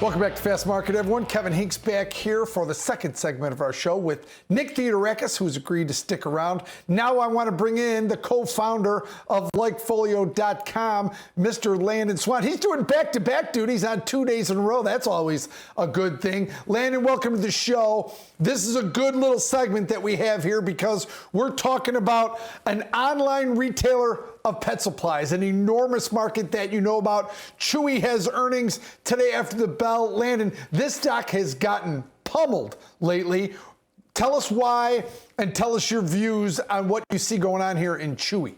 Welcome back to Fast Market, everyone. Kevin Hinks back here for the second segment of our show with Nick Theodorakis, who's agreed to stick around. Now I want to bring in the co-founder of LikeFolio.com, Mr. Landon Swan. He's doing back-to-back duties on 2 days in a row. That's always a good thing. Landon, welcome to the show. This is a good little segment that we have here because we're talking about an online retailer of pet supplies, an enormous market that you know about. Chewy has earnings today after the bell. Landon, this stock has gotten pummeled lately. Tell us why and tell us your views on what you see going on here in Chewy.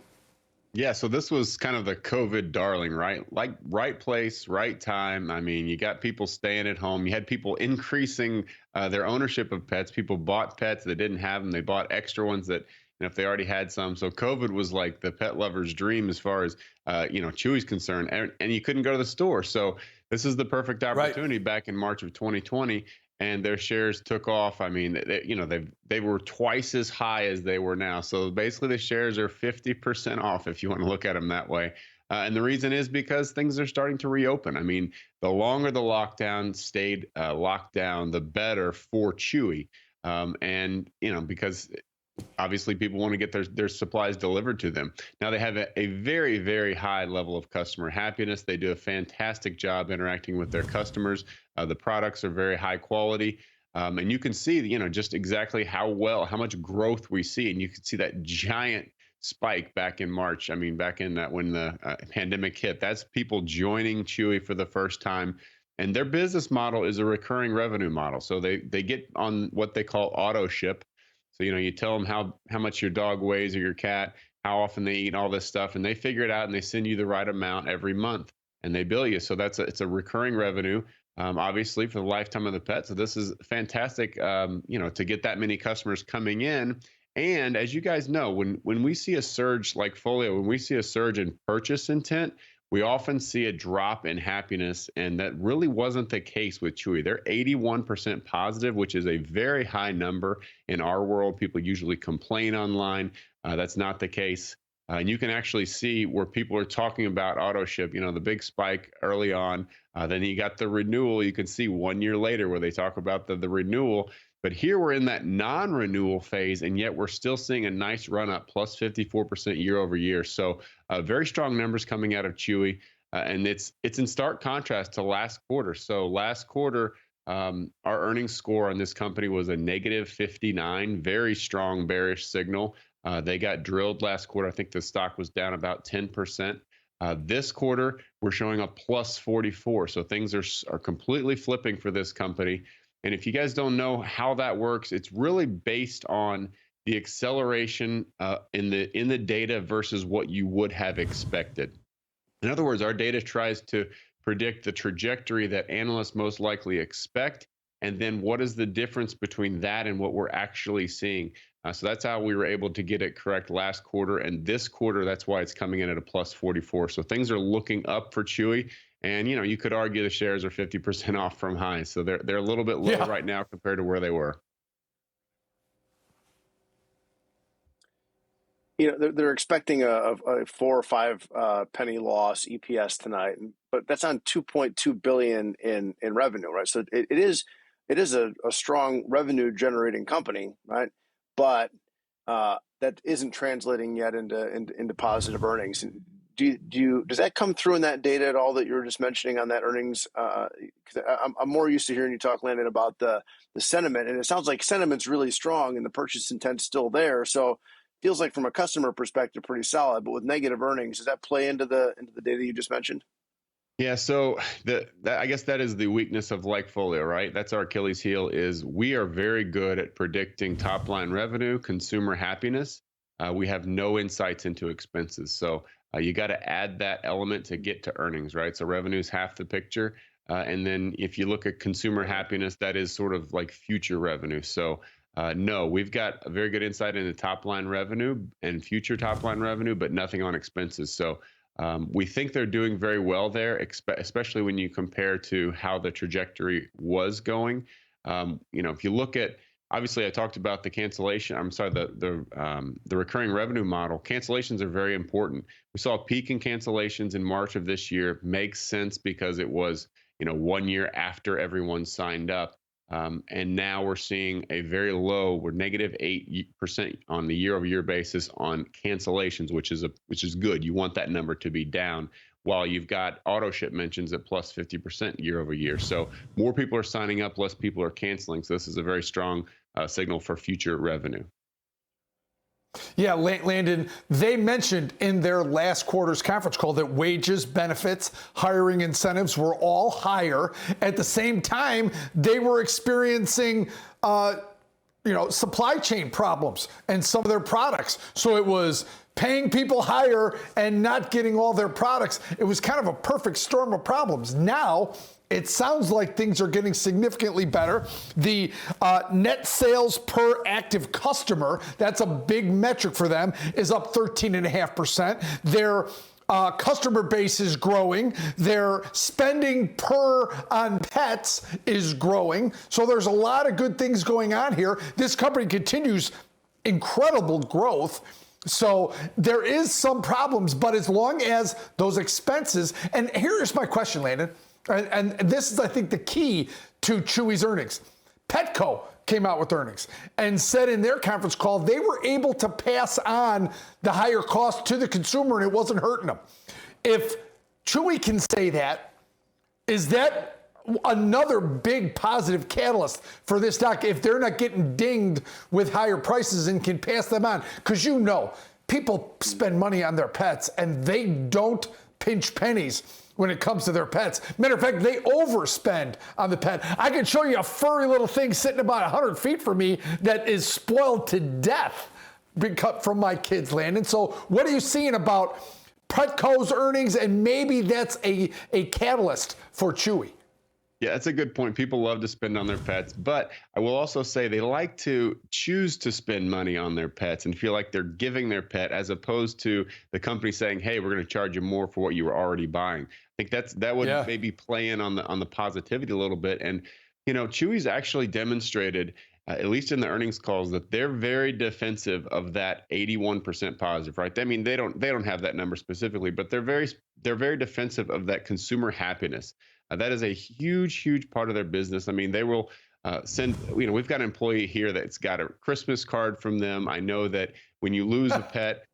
Yeah, so this was kind of the COVID darling, right? Like right place, right time. I mean, you got people staying at home. You had people increasing their ownership of pets. People bought pets that didn't have them. They bought extra ones that, if they already had some. So COVID was like the pet lover's dream as far as, Chewy's concerned. And you couldn't go to the store. So this is the perfect opportunity back in March of 2020. And their shares took off. I mean, they were twice as high as they were now. So basically the shares are 50% off if you want to look at them that way. And the reason is because things are starting to reopen. I mean, the longer the lockdown stayed locked down, the better for Chewy. Because obviously people want to get their supplies delivered to them. Now they have a very, very high level of customer happiness. They do a fantastic job interacting with their customers. The products are very high quality. And you can see, just exactly how much growth we see. And you can see that giant spike back in March. I mean, back in when the pandemic hit, that's people joining Chewy for the first time. And their business model is a recurring revenue model. So they get on what they call Autoship. So, you tell them how much your dog weighs or your cat, how often they eat, all this stuff, and they figure it out and they send you the right amount every month and they bill you. So it's a recurring revenue, obviously for the lifetime of the pet. So this is fantastic, to get that many customers coming in. And as you guys know, when we see a surge like Folio, when we see a surge in purchase intent, we often see a drop in happiness, and that really wasn't the case with Chewy. They're 81% positive, which is a very high number in our world. People usually complain online. That's not the case. And you can actually see where people are talking about Autoship, the big spike early on. Then you got the renewal. You can see 1 year later where they talk about the renewal. But here we're in that non-renewal phase, and yet we're still seeing a nice run up, plus 54% year over year. So very strong numbers coming out of Chewy, and it's in stark contrast to last quarter. So last quarter, our earnings score on this company was a negative 59, very strong bearish signal. They got drilled last quarter. I think the stock was down about 10%. This quarter, we're showing a plus 44. So things are completely flipping for this company. And if you guys don't know how that works, it's really based on the acceleration in the data versus what you would have expected. In other words, our data tries to predict the trajectory that analysts most likely expect, and then what is the difference between that and what we're actually seeing. So that's how we were able to get it correct last quarter, and this quarter, that's why it's coming in at a plus 44. So things are looking up for Chewy. And, you could argue the shares are 50% off from highs. So they're a little bit low right now compared to where they were. They're expecting a 4 or 5 penny loss EPS tonight, but that's on $2.2 billion in revenue, right? So it is a strong revenue generating company, right? But that isn't translating yet into positive earnings. Does that come through in that data at all that you were just mentioning on that earnings? Because I'm more used to hearing you talk, Landon, about the sentiment, and it sounds like sentiment's really strong and the purchase intent's still there. So it feels like from a customer perspective, pretty solid. But with negative earnings, does that play into the data you just mentioned? Yeah, so I guess that is the weakness of LikeFolio, right? That's our Achilles heel. Is we are very good at predicting top line revenue, consumer happiness. We have no insights into expenses. So you got to add that element to get to earnings, right? So revenue is half the picture. And then if you look at consumer happiness, that is sort of like future revenue. So no, we've got a very good insight into top line revenue and future top line revenue, but nothing on expenses. So we think they're doing very well there, especially when you compare to how the trajectory was going. If you look at, obviously I talked about the cancellation, the recurring revenue model. Cancellations are very important. We saw a peak in cancellations in March of this year. Makes sense because it was, 1 year after everyone signed up. And now we're seeing a very low, we're -8% on the year-over-year basis on cancellations, which is good. You want that number to be down, while you've got Autoship mentions at plus 50% year-over-year. So more people are signing up, less people are canceling. So this is a very strong signal for future revenue. Yeah, Landon, they mentioned in their last quarter's conference call that wages, benefits, hiring incentives were all higher. At the same time, they were experiencing supply chain problems and some of their products. So it was paying people higher and not getting all their products. It was kind of a perfect storm of problems. Now, it sounds like things are getting significantly better. The net sales per active customer, that's a big metric for them, is up 13.5%. Their customer base is growing. Their spending per on pets is growing. So there's a lot of good things going on here. This company continues incredible growth. So there is some problems, but as long as those expenses, and here's my question, Landon, and this is, I think, the key to Chewy's earnings. Petco came out with earnings and said in their conference call they were able to pass on the higher cost to the consumer and it wasn't hurting them. If Chewy can say that, is that another big positive catalyst for this stock if they're not getting dinged with higher prices and can pass them on? Because people spend money on their pets and they don't pinch pennies when it comes to their pets. Matter of fact, they overspend on the pet. I can show you a furry little thing sitting about 100 feet from me that is spoiled to death from my kids, Landon. So what are you seeing about Petco's earnings, and maybe that's a catalyst for Chewy? Yeah, that's a good point. People love to spend on their pets, but I will also say they like to choose to spend money on their pets and feel like they're giving their pet, as opposed to the company saying, "Hey, we're going to charge you more for what you were already buying." I think that would maybe play in on the positivity a little bit. And Chewy's actually demonstrated, at least in the earnings calls, that they're very defensive of that 81% positive, right? I mean, they don't have that number specifically, but they're very defensive of that consumer happiness. That is a huge part of their business. I mean, they will send, we've got an employee here that's got a Christmas card from them. I know that when you lose a pet,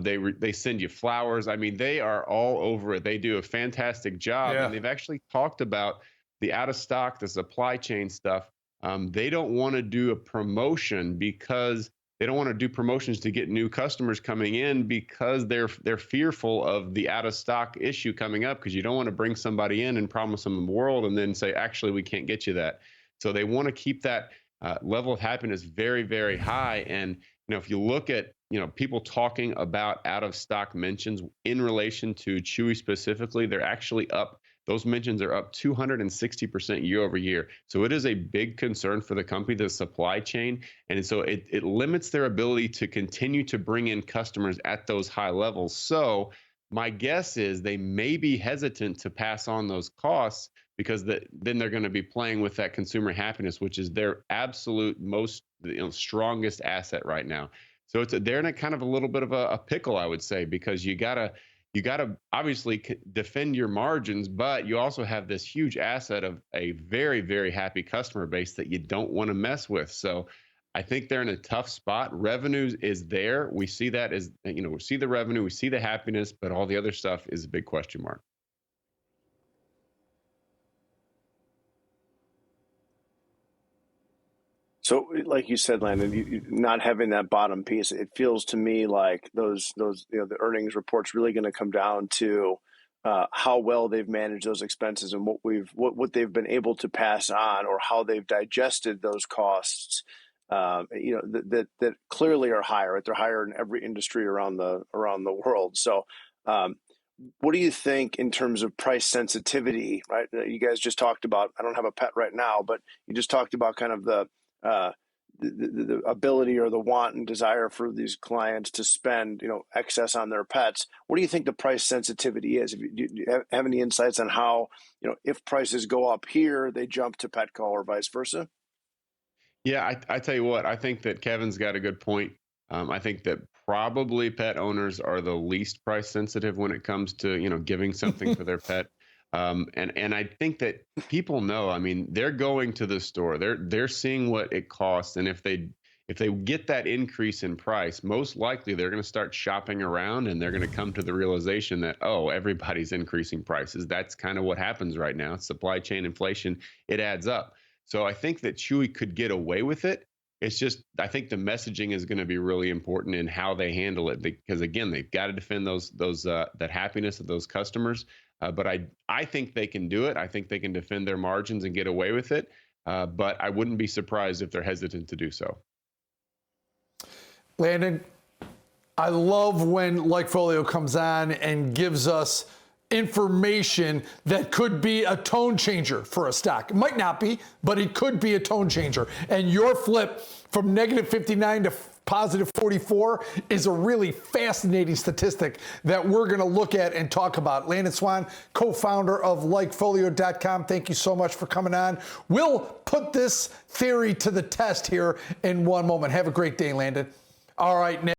they send you flowers. I mean, they are all over it. They do a fantastic job. And they've actually talked about the out of stock, the supply chain stuff. They don't want to do a promotion because they don't want to do promotions to get new customers coming in, because they're fearful of the out of stock issue coming up, because you don't want to bring somebody in and promise them the world and then say, actually, we can't get you that. So they want to keep that level of happiness very high. And if you look at people talking about out of stock mentions in relation to Chewy specifically, they're actually up. Those mentions are up 260% year over year. So it is a big concern for the company, the supply chain. And so it limits their ability to continue to bring in customers at those high levels. So my guess is they may be hesitant to pass on those costs, because then they're going to be playing with that consumer happiness, which is their absolute most strongest asset right now. So they're in a kind of a little bit of a pickle, I would say, because you gotta obviously defend your margins, but you also have this huge asset of a very happy customer base that you don't want to mess with. So I think they're in a tough spot. Revenue is there. We see that as, we see the revenue, we see the happiness, but all the other stuff is a big question mark. So, like you said, Landon, you not having that bottom piece, it feels to me like those the earnings reports really going to come down to how well they've managed those expenses and what they've been able to pass on, or how they've digested those costs. That clearly are higher. Right? They're higher in every industry around the world. So, what do you think in terms of price sensitivity? Right? You guys just talked about. I don't have a pet right now, but you just talked about kind of the ability or the want and desire for these clients to spend, excess on their pets. What do you think the price sensitivity is? Do you have any insights on how, if prices go up here, they jump to Petco or vice versa? Yeah, I tell you what, I think that Kevin's got a good point. I think that probably pet owners are the least price sensitive when it comes to, giving something for their pet. And I think that people know. I mean, they're going to the store. They're seeing what it costs, and if they get that increase in price, most likely they're going to start shopping around, and they're going to come to the realization that, oh, everybody's increasing prices. That's kind of what happens right now. Supply chain inflation, it adds up. So I think that Chewy could get away with it. It's just, I think the messaging is going to be really important in how they handle it, because again, they've got to defend that happiness of those customers. But I think they can do it. I think they can defend their margins and get away with it. But I wouldn't be surprised if they're hesitant to do so. Landon, I love when LikeFolio comes on and gives us information that could be a tone changer for a stock. It might not be, but it could be a tone changer. And your flip from negative 59 to positive 44 is a really fascinating statistic that we're going to look at and talk about. Landon Swan, co-founder of LikeFolio.com, thank you so much for coming on. We'll put this theory to the test here in one moment. Have a great day, Landon. All right, Nick.